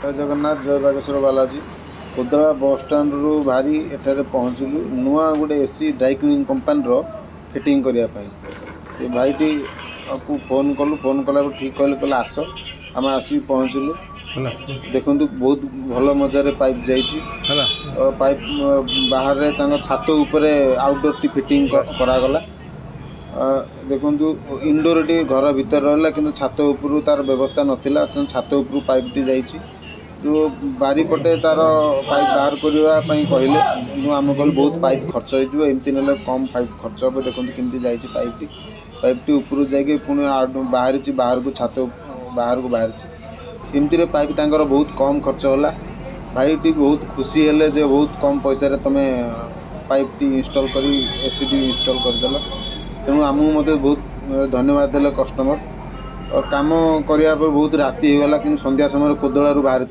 जय जगन्नाथ जय बागेश्वर बालाजी कोदला बस स्टाण्ड रु भारी एठारे पहुँचलु नुआ गोटे AC dry cleaning company fitting करने से भाईटी को फोन कलु फोन कला ठीक कहले आस आम आसिक पहुँचलु देखु बहुत भल मजार पाइप जाइए पाइप बाहर छात उपरे आउटडोर टी फिटिंग करागला देखु इनडोर टी घर भीतर रहा कि छात उपरू तार व्यवस्था नाला छात उपरू पाइप टी जाइए जो बारीपटे तार पाइप बाहर करने कहले आम कल बहुत पाइप खर्च होमती ना कम पाइप खर्च हे देखते केमती जाइए पाइपटी उपरू जाइए पुणी बाहर बाहर को छात बाहर को बाहर एमती पाइप तांकर बहुत कम खर्च होला भाईटी बहुत खुशी हेले जे बहुत कम पैसा तुम्हें पाइपटी इंस्टॉल कर एसीटी इंस्टॉल करदेल तेणु आमको मत बहुत धन्यवाद देले कस्टमर काम करने बहुत राति होगला कि संध्या समय कोदलू बाहर